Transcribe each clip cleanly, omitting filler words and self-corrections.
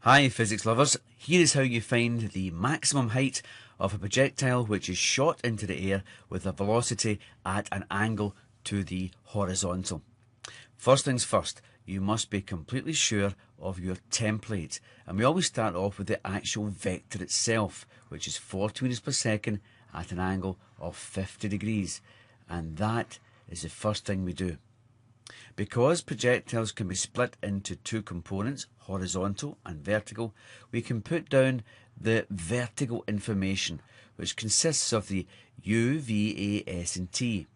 Hi physics lovers, here is how you find the maximum height of a projectile which is shot into the air with a velocity at an angle to the horizontal. First things first, you must be completely sure of your template, and we always start off with the actual vector itself, which is 40 meters per second at an angle of 50 degrees, and that is the first thing we do. Because projectiles can be split into two components, horizontal and vertical, we can put down the vertical information, which consists of the u, v, a, s and t.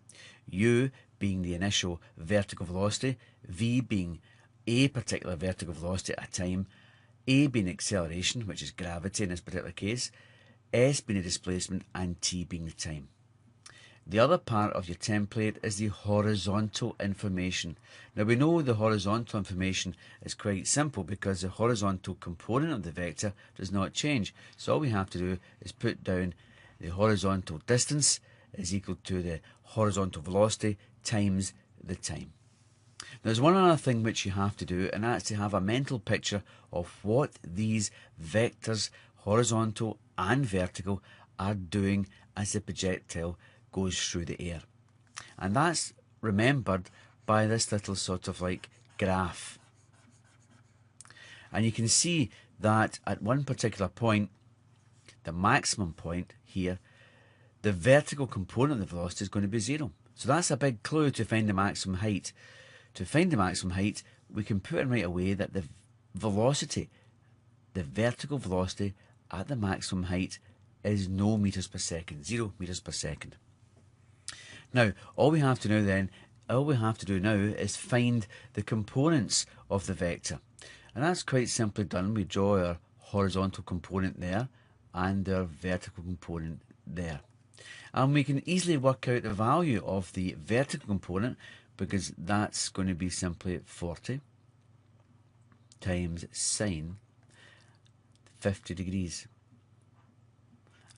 U being the initial vertical velocity, v being a particular vertical velocity at a time, a being acceleration, which is gravity in this particular case, s being the displacement, and t being the time. The other part of your template is the horizontal information. Now we know the horizontal information is quite simple because the horizontal component of the vector does not change. So all we have to do is put down the horizontal distance is equal to the horizontal velocity times the time. There's one other thing which you have to do, and that's to have a mental picture of what these vectors, horizontal and vertical, are doing as the projectile goes through the air. And that's remembered by this little sort of like graph. And you can see that at one particular point, the maximum point here, the vertical component of the velocity is going to be 0. So that's a big clue to find the maximum height. To find the maximum height, we can put in right away that the velocity, the vertical velocity at the maximum height is no meters per second, 0 meters per second. Now, all we have to do now is find the components of the vector. And that's quite simply done. We draw our horizontal component there and our vertical component there. And we can easily work out the value of the vertical component because that's going to be simply 40 times sine 50 degrees.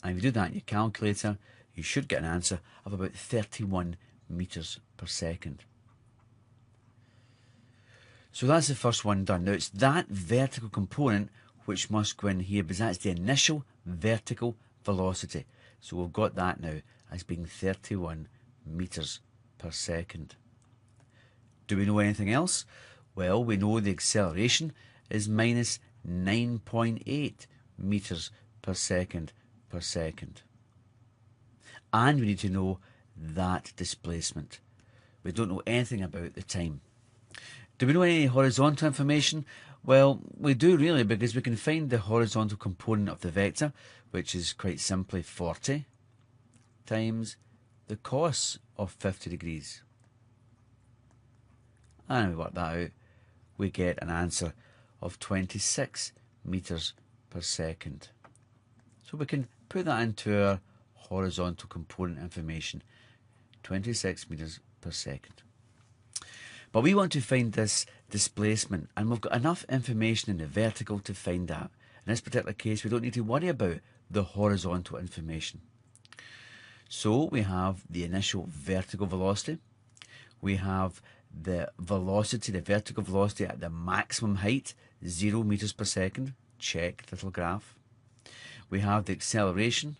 And if you do that in your calculator, you should get an answer of about 31 meters per second. So that's the first one done. Now it's that vertical component which must go in here because that's the initial vertical velocity. So we've got that now as being 31 meters per second. Do we know anything else? Well, we know the acceleration is minus 9.8 meters per second per second. And we need to know that displacement. We don't know anything about the time. Do we know any horizontal information? Well, we do really, because we can find the horizontal component of the vector, which is quite simply 40 times the cos of 50 degrees. And we work that out, we get an answer of 26 meters per second. So we can put that into our horizontal component information, 26 meters per second. But we want to find this displacement, and we've got enough information in the vertical to find that. In this particular case, we don't need to worry about the horizontal information. So we have the initial vertical velocity, we have the velocity, the vertical velocity at the maximum height, 0 meters per second, check little graph. We have the acceleration,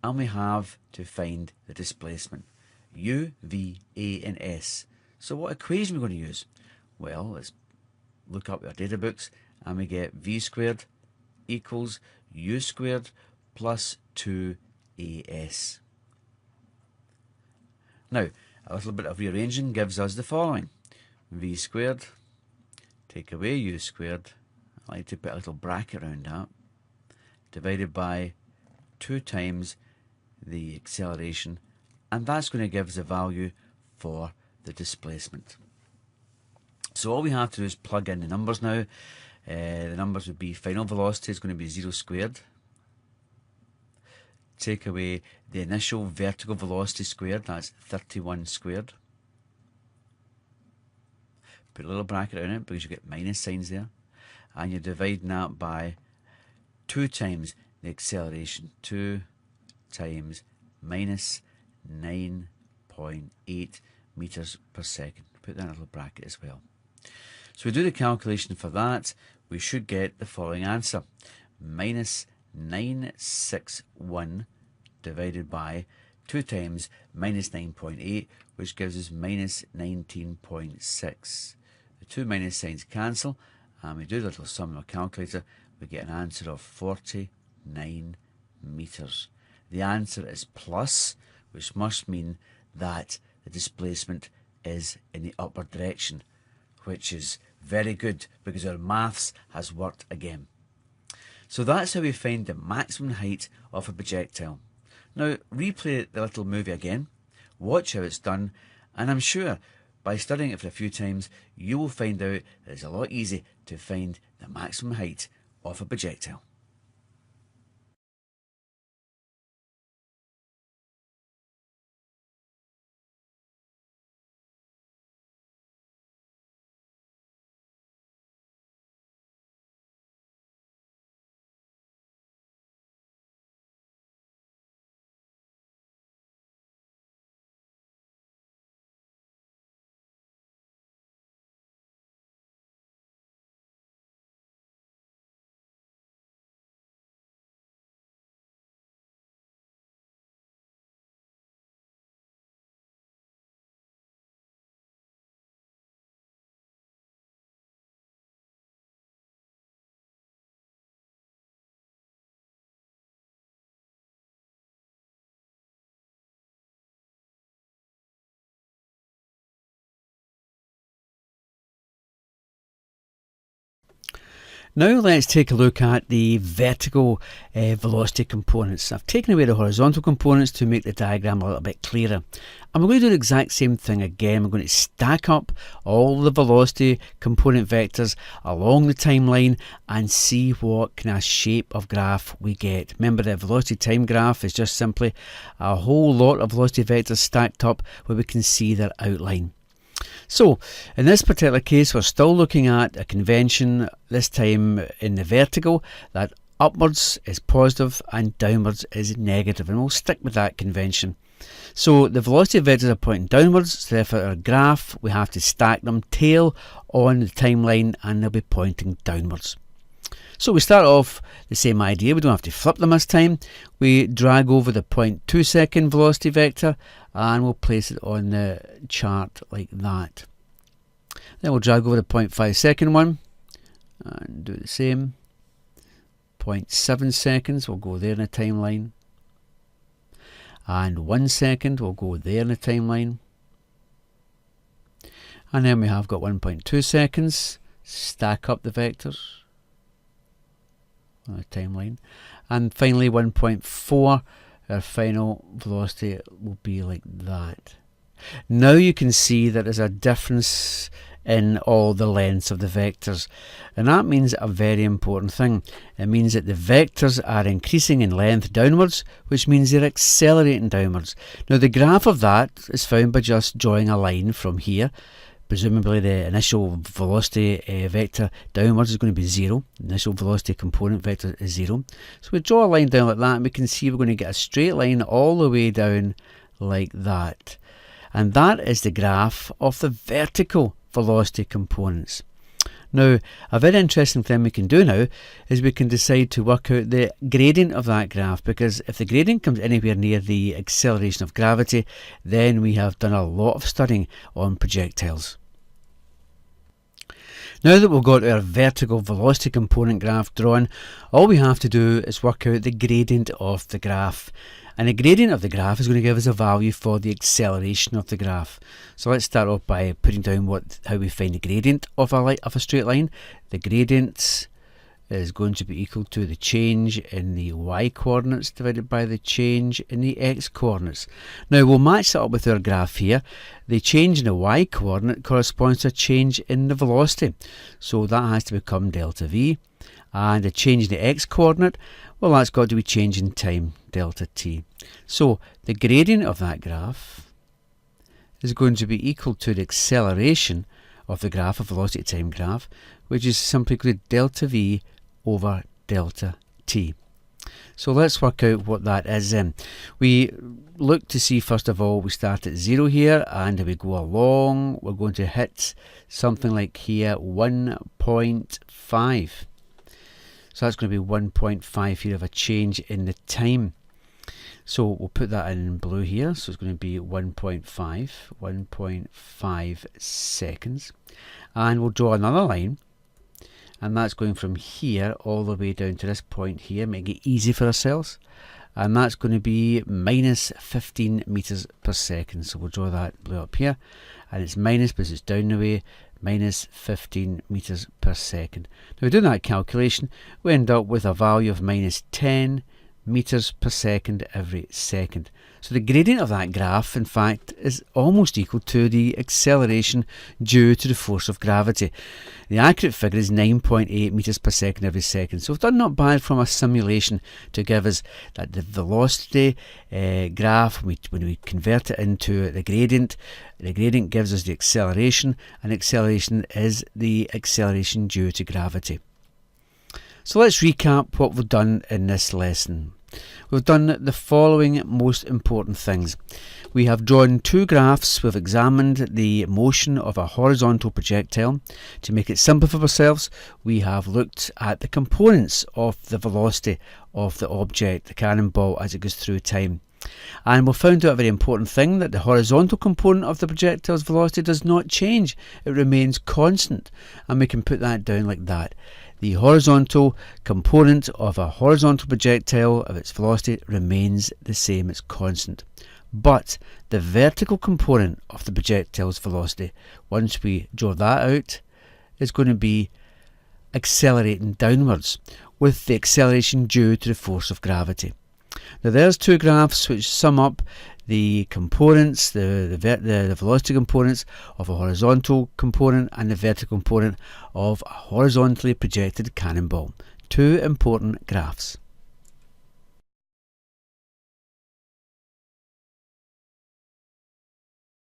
and we have to find the displacement, u, v, a and s. So what equation are we going to use? Well, let's look up our data books, and we get v squared equals u squared plus 2as. Now, a little bit of rearranging gives us the following. V squared, take away u squared, I like to put a little bracket around that, divided by 2 times the acceleration, and that's going to give us a value for the displacement. So all we have to do is plug in the numbers now. The numbers would be final velocity is going to be 0 squared. Take away the initial vertical velocity squared, that's 31 squared. Put a little bracket around it because you get minus signs there. And you're dividing that by 2 times the acceleration, 2 times minus 9.8 meters per second. Put that in a little bracket as well. So we do the calculation for that, we should get the following answer. Minus 961 divided by 2 times minus 9.8, which gives us minus 19.6. The two minus signs cancel, and we do a little sum in our calculator, we get an answer of 49 metres. The answer is plus, which must mean that the displacement is in the upward direction, which is very good because our maths has worked again. So that's how we find the maximum height of a projectile. Now replay the little movie again, watch how it's done, and I'm sure by studying it for a few times you will find out that it's a lot easier to find the maximum height of a projectile. Now let's take a look at the vertical velocity components. I've taken away the horizontal components to make the diagram a little bit clearer. And we're going to do the exact same thing again. We're going to stack up all the velocity component vectors along the timeline and see what kind of shape of graph we get. Remember, the velocity time graph is just simply a whole lot of velocity vectors stacked up where we can see their outline. So in this particular case we're still looking at a convention, this time in the vertical, that upwards is positive and downwards is negative, and we'll stick with that convention. So the velocity vectors are pointing downwards, so therefore our graph we have to stack them tail on the timeline and they'll be pointing downwards. So we start off the same idea, we don't have to flip them this time. We drag over the 0.2 second velocity vector and we'll place it on the chart like that. Then we'll drag over the 0.5 second one and do the same. 0.7 seconds will go there in the timeline. And 1 second will go there in the timeline. And then we have got 1.2 seconds, stack up the vectors on the timeline, and finally 1.4, our final velocity will be like that. Now you can see that there's a difference in all the lengths of the vectors, and that means a very important thing. It means that the vectors are increasing in length downwards, which means they're accelerating downwards. Now the graph of that is found by just drawing a line from here. Presumably the initial velocity vector downwards is going to be 0. The initial velocity component vector is 0. So we draw a line down like that and we can see we're going to get a straight line all the way down like that. And that is the graph of the vertical velocity components. Now a very interesting thing we can do now is we can decide to work out the gradient of that graph, because if the gradient comes anywhere near the acceleration of gravity, then we have done a lot of studying on projectiles. Now that we've got our vertical velocity component graph drawn, all we have to do is work out the gradient of the graph. And the gradient of the graph is going to give us a value for the acceleration of the graph. So let's start off by putting down how we find the gradient of a straight line. The gradient is going to be equal to the change in the y coordinates divided by the change in the x coordinates. Now we'll match that up with our graph here. The change in the y coordinate corresponds to a change in the velocity, so that has to become delta v. And the change in the x coordinate, well, that's got to be change in time, delta t. So the gradient of that graph is going to be equal to the acceleration of the graph, a velocity time graph, which is simply equal to delta v over delta t. So let's work out what that is then. We look to see, first of all, we start at 0 here, and we go along, we're going to hit something like here 1.5. So that's going to be 1.5 here of a change in the time. So we'll put that in blue here, so it's going to be 1.5 seconds. And we'll draw another line, and that's going from here all the way down to this point here, making it easy for ourselves. And that's going to be minus 15 meters per second. So we'll draw that blue up here, and it's minus because it's down the way, minus 15 meters per second. Now, doing that calculation, we end up with a value of minus 10 meters per second every second. So the gradient of that graph, in fact, is almost equal to the acceleration due to the force of gravity. The accurate figure is 9.8 meters per second every second. So we've done not bad from a simulation to give us that the velocity graph. When we convert it into the gradient gives us the acceleration, and acceleration is the acceleration due to gravity. So let's recap what we've done in this lesson. We've done the following most important things. We have drawn two graphs. We've examined the motion of a horizontal projectile. To make it simple for ourselves, we have looked at the components of the velocity of the object, the cannonball, as it goes through time. And we've found out a very important thing, that the horizontal component of the projectile's velocity does not change. It remains constant. And we can put that down like that. The horizontal component of a horizontal projectile of its velocity remains the same, it's constant. But the vertical component of the projectile's velocity, once we draw that out, is going to be accelerating downwards with the acceleration due to the force of gravity. Now there's two graphs which sum up the components, the velocity components of a horizontal component and the vertical component of a horizontally projected cannonball. Two important graphs.